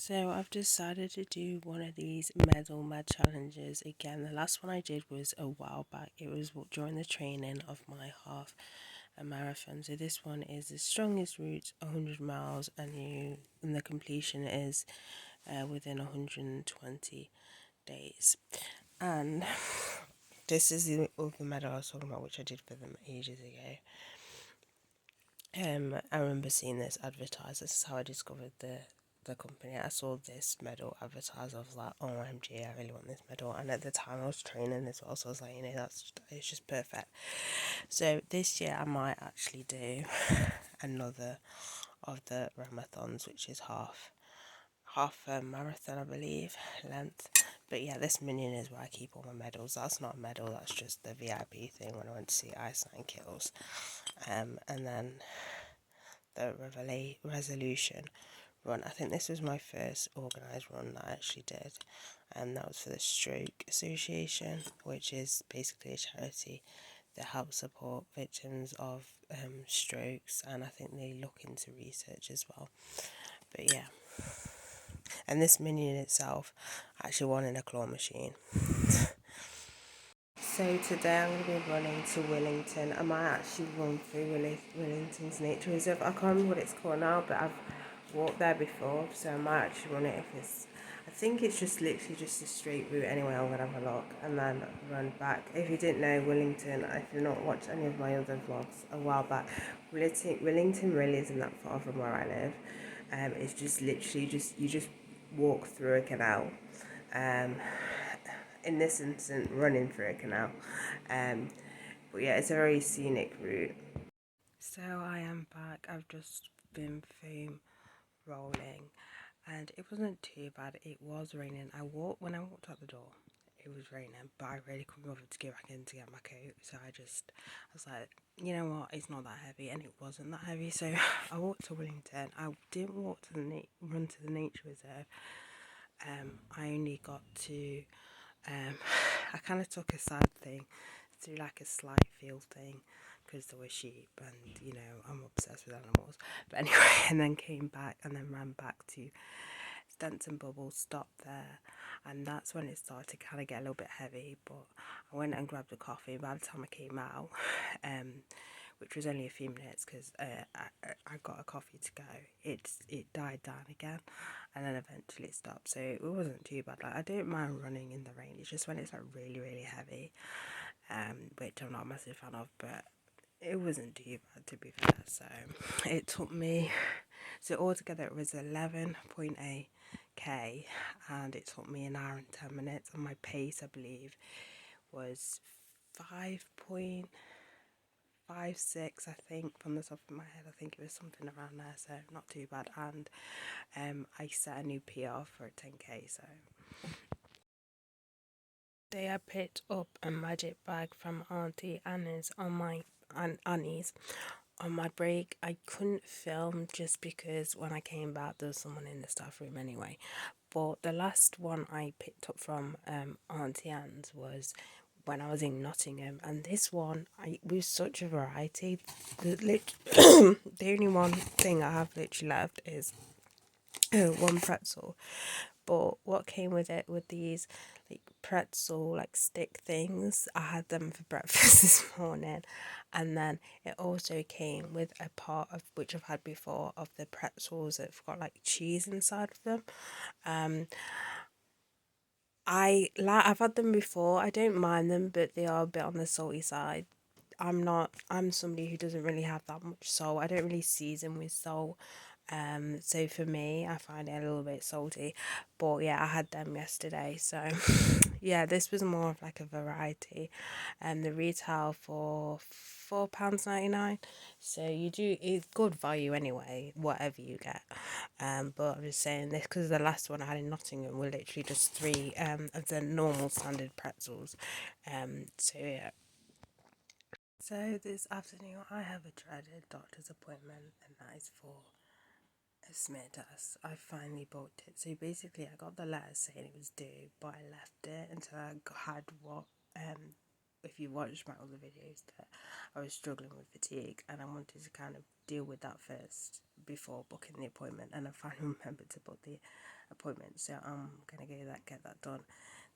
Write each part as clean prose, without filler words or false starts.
So I've decided to do one of these medal mad challenges again. The last one I did was a while back. It was during the training of my half a marathon. So this one is the strongest route, 100 miles, and the completion is within 120 days. And this is the other medal I was talking about, which I did for them ages ago. I remember seeing this advertised. This is how I discovered the company. I saw this medal advertised. I was like, OMG, I really want this medal. And at the time, I was training as well, so I was like, it's just perfect. So this year, I might actually do another of the marathons, which is half a marathon, I believe, length. But yeah, this minion is where I keep all my medals. That's not a medal, that's just the VIP thing when I went to see Iceland Kills. And then the resolution run. I think this was my first organised run that I actually did, and that was for the Stroke Association, which is basically a charity that helps support victims of strokes, and I think they look into research as well. But yeah, and this minion itself actually won in a claw machine. So today I'm going to be running to Wellington. I might actually run through Wellington's nature reserve. I can't remember what it's called now, but I've walked there before, so I might actually run it if it's... I think it's just literally just a straight route anyway. I'm going to have a look and then run back. If you didn't know, Wellington, if you've not watched any of my other vlogs a while back, Wellington really isn't that far from where I live. It's just literally you just walk through a canal. In this instance, running through a canal. But yeah, it's a very scenic route. So I am back. I've just been foam rolling, and it wasn't too bad. It was raining. When I walked out the door, it was raining, but I really couldn't bother to go back in to get my coat. So I was like, you know what? It's not that heavy, and it wasn't that heavy. So I walked to Wellington. I didn't walk to run to the nature reserve. I only got to I kind of took a side thing through like a slight field thing because there were sheep, and I'm obsessed with animals. But anyway, and then came back and then ran back to Stenson Bubbles, stopped there, and that's when it started to kind of get a little bit heavy. But I went and grabbed a coffee. By the time I came out, which was only a few minutes because I got a coffee to go, it died down again, and then eventually it stopped. So it wasn't too bad. Like, I don't mind running in the rain. It's just when it's like really really heavy, which I'm not a massive fan of, but it wasn't too bad to be fair. So it took me, so altogether it was 11.8 k, and it took me an hour and 10 minutes, and my pace I believe was 5.56, I think, from the top of my head. I think it was something around there, so not too bad. And I set a new PR for a 10k. So they I picked up a magic bag from Auntie Annie's on my break. I couldn't film just because when I came back there was someone in the staff room anyway. But the last one I picked up from Auntie Anne's was when I was in Nottingham, and this one was such a variety. The only one thing I have literally left is one pretzel. But what came with it, with these like pretzel like stick things, I had them for breakfast this morning, and then it also came with a part of, which I've had before, of the pretzels that've got like cheese inside of them. I've had them before. I don't mind them, but they are a bit on the salty side. I'm somebody who doesn't really have that much salt. I don't really season with salt. So for me, I find it a little bit salty. But yeah, I had them yesterday. So yeah, this was more of like a variety. The retail for £4.99. So it's good value anyway, whatever you get. But I'm just saying this because the last one I had in Nottingham were literally just three of the normal standard pretzels. So yeah. So this afternoon I have a dreaded doctor's appointment, and that is for a smear test. I finally booked it. So basically I got the letter saying it was due, but I left it until I had what if you watched my other videos, that I was struggling with fatigue, and I wanted to kind of deal with that first before booking the appointment. And I finally remembered to book the appointment, so I'm gonna get that done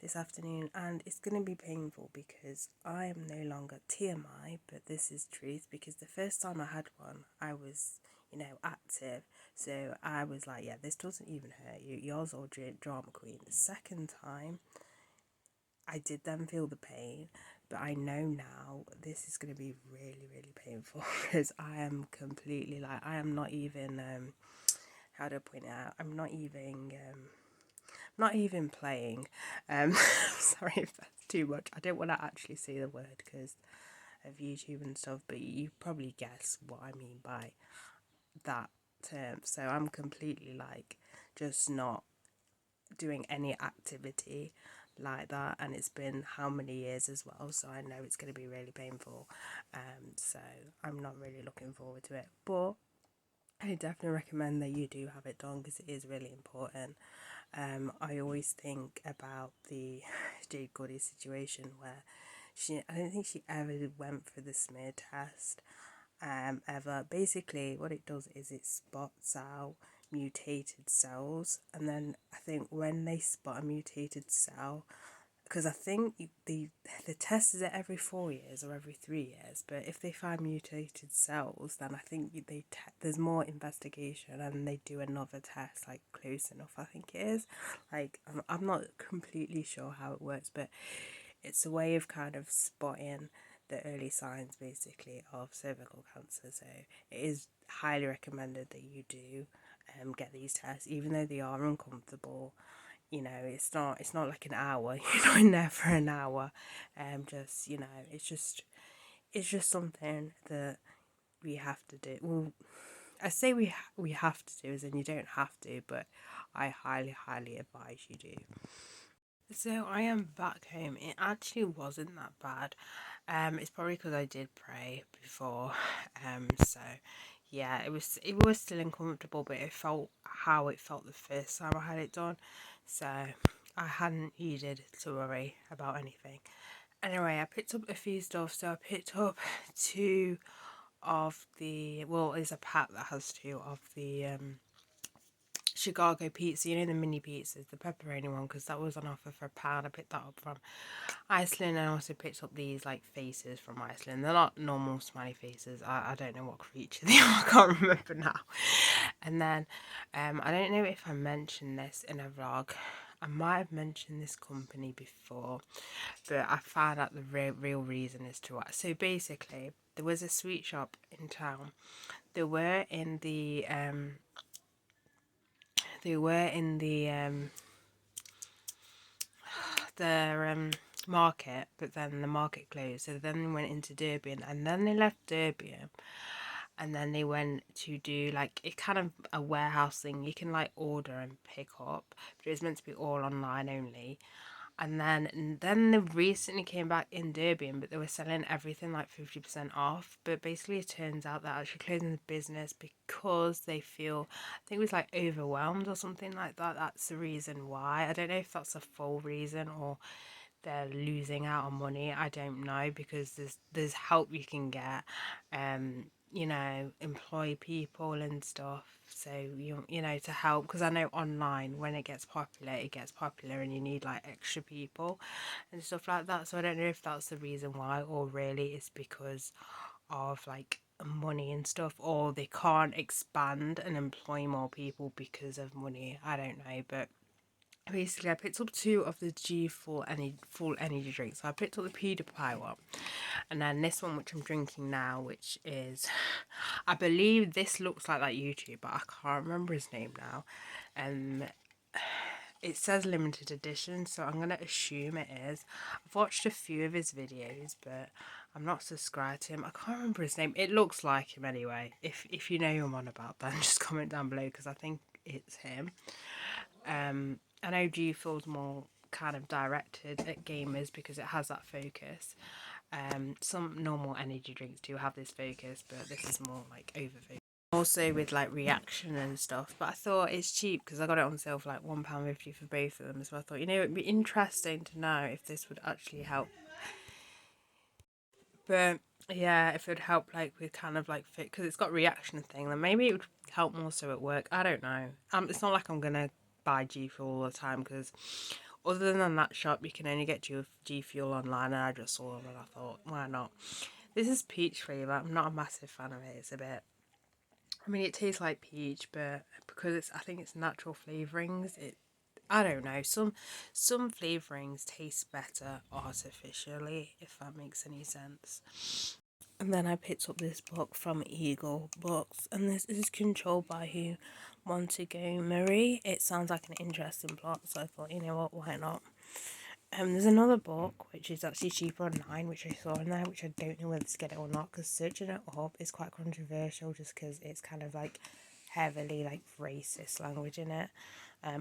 this afternoon, and it's gonna be painful because I am no longer TMI, but this is truth, because the first time I had one, I was, active, so I was like, yeah, this doesn't even hurt you, you're all drama queen. The second time I did then feel the pain, but I know now this is going to be really, really painful because I am completely like, I am not even, how do I point it out? Not even playing. Sorry if that's too much. I don't want to actually say the word because of YouTube and stuff, but you probably guess what I mean by that term. So I'm completely like just not doing any activity like that, and it's been how many years as well, so I know it's going to be really painful, so I'm not really looking forward to it, but I definitely recommend that you do have it done because it is really important. I always think about the Jade Goody situation where I don't think she ever went for the smear test, ever. Basically, what it does is it spots out mutated cells, and then I think when they spot a mutated cell, because I think the test is every 4 years or every 3 years, but if they find mutated cells, then I think there's more investigation and they do another test, like close enough, I think it is. Like I'm not completely sure how it works, but it's a way of kind of spotting the early signs basically of cervical cancer. So it is highly recommended that you do get these tests, even though they are uncomfortable. It's not like an hour. You're not in there for an hour. Just it's just something that we have to do. Well, I say we have to do, as in you don't have to, but I highly advise you do. So I am back home. It actually wasn't that bad. It's probably because I did pray before. So yeah, it was still uncomfortable, but it felt how it felt the first time I had it done. So I hadn't needed to worry about anything. Anyway, I picked up a few stuff. So I picked up two of there's a pack that has two of the Chicago pizza, the mini pizzas, the pepperoni one, because that was on offer for £1. I picked that up from Iceland, and I also picked up these like faces from Iceland. They're not normal smiley faces. I don't know what creature they are. I can't remember now. And then I don't know if I mentioned this in a vlog. I might have mentioned this company before, but I found out the real reason as to why. So basically, there was a sweet shop in town. They were in the market, but then the market closed. So then they went into Durban, and then they left Durban, and then they went to do like it kind of a warehouse thing. You can like order and pick up, but it was meant to be all online only. And then they recently came back in Durban, but they were selling everything like 50% off. But basically, it turns out they're actually closing the business because they feel, I think it was like overwhelmed or something like that. That's the reason why. I don't know if that's a full reason or they're losing out on money. I don't know, because there's help you can get, employ people and stuff. So to help, because I know online when it gets popular and you need like extra people and stuff like that. So I don't know if that's the reason why, or really it's because of like money and stuff, or they can't expand and employ more people because of money. I don't know, but basically I picked up two of the G full energy drinks. So I picked up the PewDiePie one, and then this one which I'm drinking now, which is, I believe this looks like that YouTube, but I can't remember his name now. It says limited edition, so I'm gonna assume it is. I've watched a few of his videos, but I'm not subscribed to him. I can't remember his name. It looks like him anyway. If you know who I'm on about, then just comment down below, because I think it's him. I know G Fuel's more kind of directed at gamers because it has that focus. Some normal energy drinks do have this focus, but this is more like over focus. Also with like reaction and stuff, but I thought it's cheap because I got it on sale for like £1.50 for both of them. So I thought, it'd be interesting to know if this would actually help. But yeah, if it would help like with kind of like fit, because it's got reaction thing, then maybe it would help more so at work. I don't know. It's not like I'm gonna buy G Fuel all the time, because other than that shop, you can only get G Fuel online, and I just saw them and I thought, why not? This is peach flavour. I'm not a massive fan of it. It's a bit, I mean, it tastes like peach, but because I think it's natural flavourings, I don't know. Some flavourings taste better artificially, if that makes any sense. And then I picked up this book from Eagle Books, and this is Controlled by Who, Montgomery. It sounds like an interesting plot, so I thought, you know what, why not? There's another book which is actually cheaper online, which I saw in there, which I don't know whether to get it or not, because searching it up is quite controversial, just because it's kind of like heavily like racist language in it.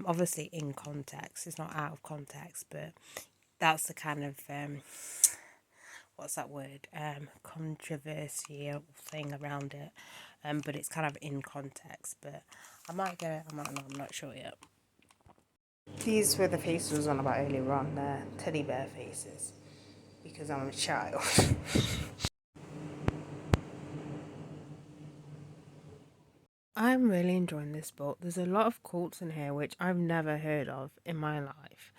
Obviously in context, it's not out of context, but that's the kind of what's that word? Controversial thing around it. But it's kind of in context. But I might get it, I might not, I'm not sure yet. These were the faces I was on about earlier on, the teddy bear faces, because I'm a child. I'm really enjoying this book. There's a lot of quotes in here which I've never heard of in my life.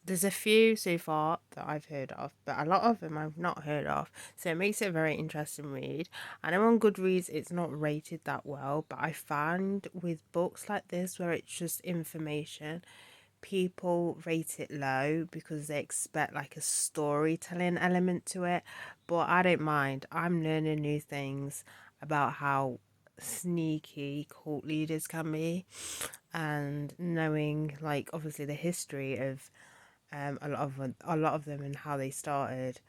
There's a few so far that I've heard of, but a lot of them I've not heard of. So it makes it a very interesting read. I know on Goodreads it's not rated that well, but I find with books like this where it's just information, people rate it low because they expect like a storytelling element to it. But I don't mind. I'm learning new things about how sneaky cult leaders can be, and knowing like obviously the history of a lot of them and how they started.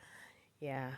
Yeah,